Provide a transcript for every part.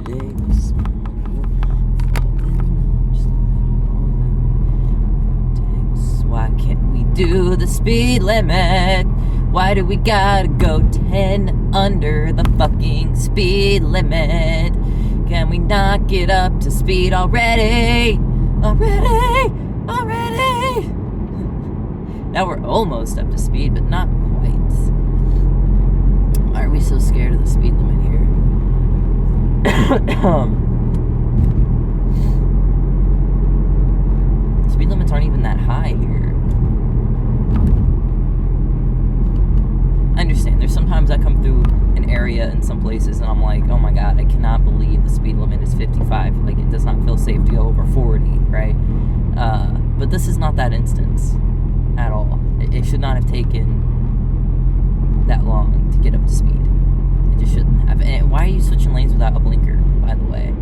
today with someone who falling up just a little more than why can't we do the speed limit? Why do we gotta go 10 under the fucking speed limit? Can we not get up to speed already? Already! Now we're almost up to speed, but not quite. Why are we so scared of the speed limit here? Speed limits aren't even that high here. I understand. There's sometimes I come through an area in some places and I'm like, oh my god, I cannot believe the speed limit is 55. Like, it does not feel safe to go over 40, right? But this is not that instance at all. It should not have taken that long to get up to speed. It just shouldn't have. And why are you switching lanes without a blinker, by the way?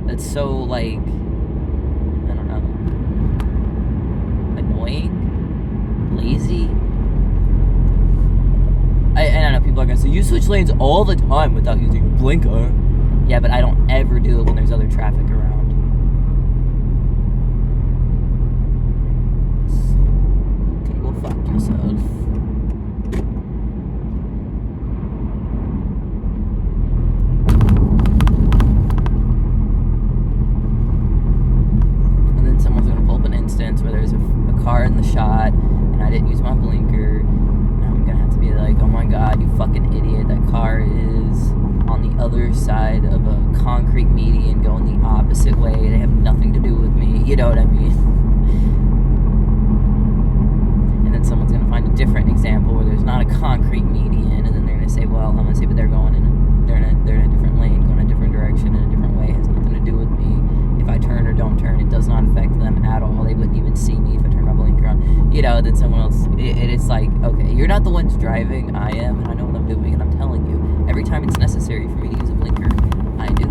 That's so, like, I don't know, annoying, lazy. And I know people are going to say, you switch lanes all the time without using a blinker. Yeah, but I don't ever do it when there's other traffic around. So, you can go fuck yourself. And then someone's going to pull up an instance where there's a car in the shot, and I didn't use my blinker. I'm gonna have to be like, oh my god, you fucking idiot, that car is on the other side of a concrete median going the opposite way, they have nothing to do with me, you know what I mean? And then someone's gonna find a different example where there's not a concrete median, and then they're gonna say, well, I'm gonna say, but they're in a different lane, going a different direction in a different way, it has nothing to do with me. If I turn or don't turn, it does not affect them at all. They wouldn't even see me if I turn my blinker on. You know, then someone else, it's like, okay, you're not the ones driving, I am, and I know what I'm doing, and I'm telling you, every time it's necessary for me to use a blinker, I do.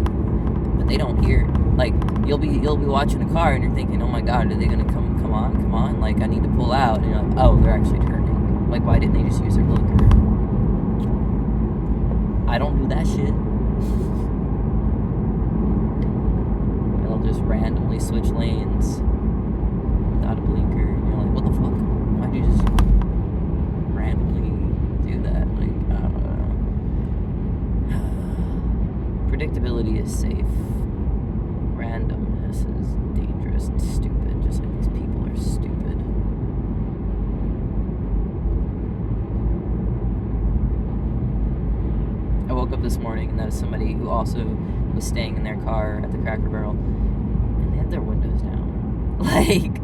But they don't hear. Like, you'll be watching a car, and you're thinking, oh my god, are they gonna come on, like, I need to pull out, and you're like, oh, they're actually turning. Like, why didn't they just use their blinker? I don't do that shit. Just randomly switch lanes without a blinker, and you're like, what the fuck? Why'd you just randomly do that? Like, I don't know. Predictability is safe. Randomness is dangerous and stupid, just like these people are stupid. I woke up this morning and that is somebody who also was staying in their car at the Cracker Barrel. They had their windows down. Like,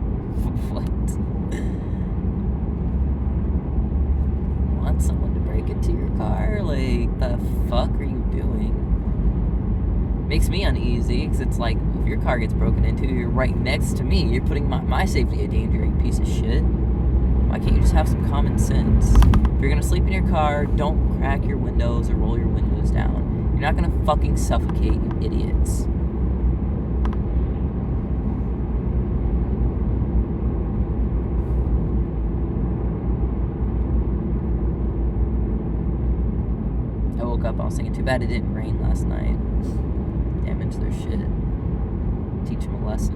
what? You want someone to break into your car? Like, the fuck are you doing? Makes me uneasy, because it's like, if your car gets broken into, you're right next to me. You're putting my safety in danger, you piece of shit. Why can't you just have some common sense? If you're gonna sleep in your car, don't crack your windows or roll your windows down. You're not gonna fucking suffocate, you idiots. I woke up, I was thinking, too bad it didn't rain last night. Damage their shit. Teach them a lesson.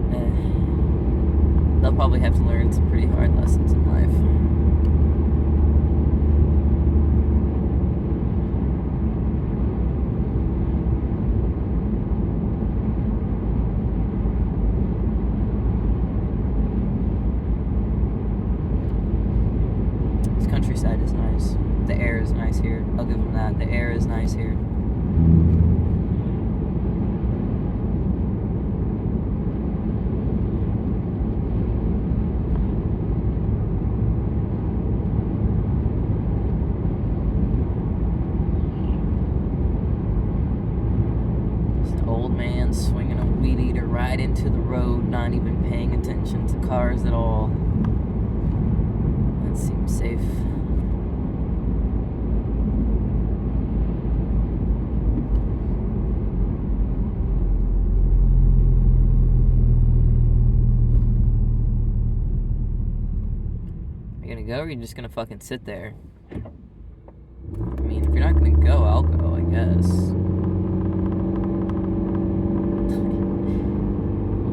But, they'll probably have to learn some pretty hard lessons in life. Countryside is nice. The air is nice here. I'll give them that. The air is nice here. Just an old man swinging a weed eater right into the road, not even paying attention to cars at all. That seems safe. Are you gonna go, or are you just gonna fucking sit there? you're not gonna go, I'll go, I guess.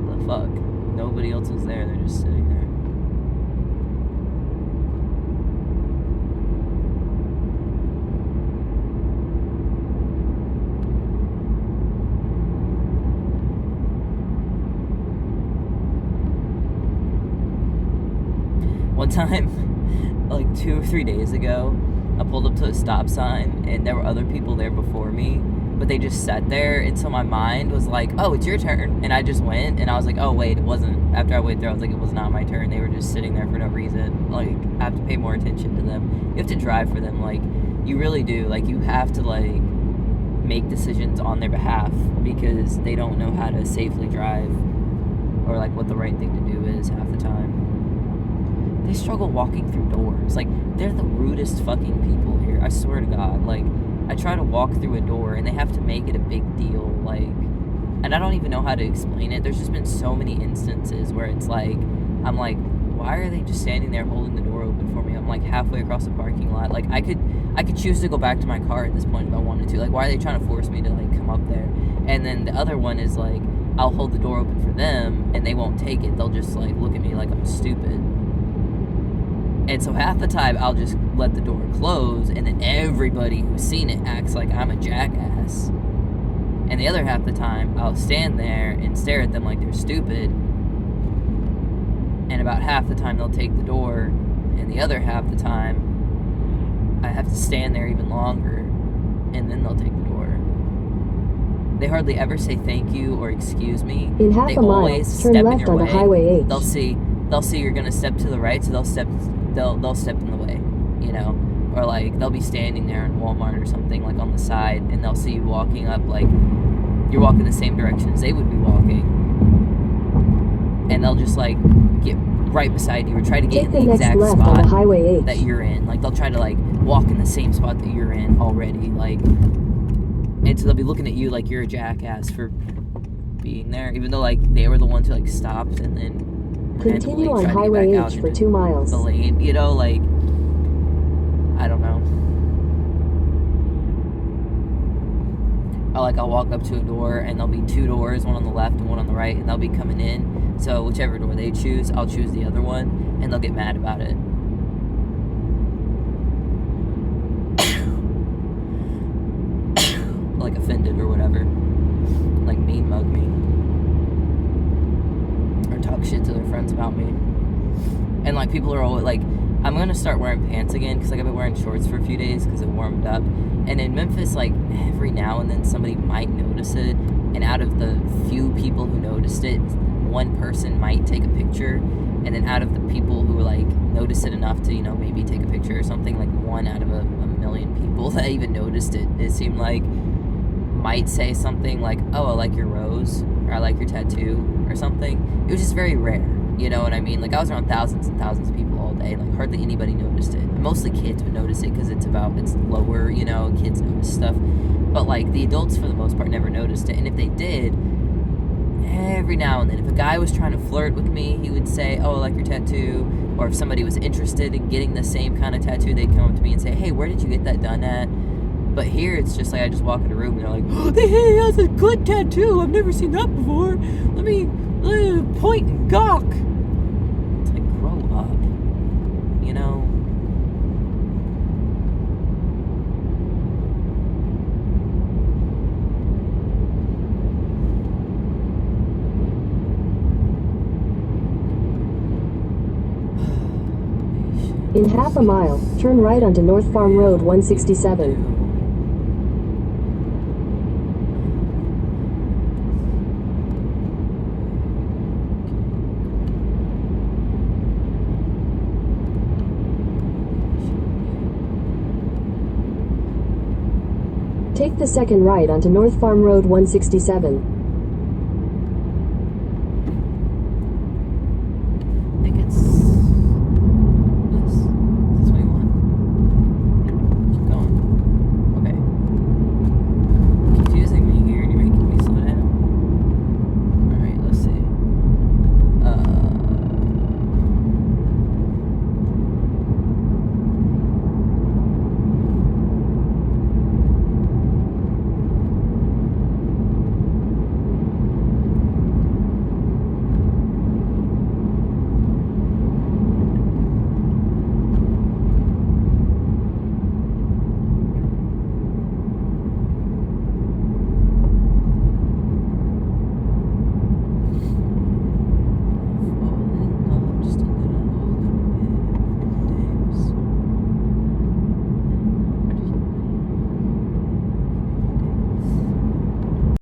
What the fuck? Nobody else was there, they're just sitting there. One time, like 2 or 3 days ago, I pulled up to a stop sign and there were other people there before me, but they just sat there, and so my mind was like, oh, it's your turn, and I just went, and I was like, oh wait, it wasn't. After I went through, I was like, it was not my turn. They were just sitting there for no reason. Like, I have to pay more attention to them. You have to drive for them. Like, you really do. Like, you have to, like, make decisions on their behalf because they don't know how to safely drive or, like, what the right thing to do is half the time. They struggle walking through doors. Like, they're the rudest fucking people here. I swear to God. Like, I try to walk through a door and they have to make it a big deal. Like, and I don't even know how to explain it. There's just been so many instances where it's like, I'm like, why are they just standing there holding the door open for me? I'm like halfway across the parking lot. Like, I could choose to go back to my car at this point if I wanted to. Like, why are they trying to force me to, like, come up there? And then the other one is like, I'll hold the door open for them and they won't take it. They'll just, like, look at me like I'm stupid. And so half the time, I'll just let the door close, and then everybody who's seen it acts like I'm a jackass. And the other half the time, I'll stand there and stare at them like they're stupid. And about half the time, they'll take the door, and the other half the time, I have to stand there even longer, and then they'll take the door. They hardly ever say thank you or excuse me. In half they a mile, always turn step left in your onto way. Highway H. They'll see you're gonna step to the right, so they'll step in the way, you know, or like they'll be standing there in Walmart or something, like on the side, and they'll see you walking up, like you're walking the same direction as they would be walking, and they'll just like get right beside you or try to get in the exact spot that you're in. Like, they'll try to like walk in the same spot that you're in already, like, and so they'll be looking at you like you're a jackass for being there, even though like they were the ones who like stopped and then continue on Highway H for 2 miles. The lane, you know, like, I don't know. I'll walk up to a door and there'll be 2 doors, one on the left and one on the right, and they'll be coming in. So whichever door they choose, I'll choose the other one, and they'll get mad about it. Like offended or whatever. Like mean mug me. Or talk shit to their friends about me. And like people are always like, I'm gonna start wearing pants again because like I've been wearing shorts for a few days because it warmed up. And in Memphis, like every now and then somebody might notice it, and out of the few people who noticed it, one person might take a picture, and then out of the people who like notice it enough to, you know, maybe take a picture or something, like 1 out of a million people that even noticed it, it seemed like, might say something like, oh, I like your rose, or I like your tattoo, or something. It was just very rare, you know what I mean? Like, I was around thousands and thousands of people all day, like hardly anybody noticed it. Mostly kids would notice it because it's lower, you know, kids notice stuff. But like the adults for the most part never noticed it. And if they did, every now and then, if a guy was trying to flirt with me, he would say, oh, I like your tattoo. Or if somebody was interested in getting the same kind of tattoo, they'd come up to me and say, hey, where did you get that done at? But here, it's just like I just walk in a room and they're like, oh, he has a good tattoo. I've never seen that before. Let me point and gawk. It's like, grow up. You know? In half a mile, turn right onto North Farm Road 167. Take the second right onto North Farm Road 167.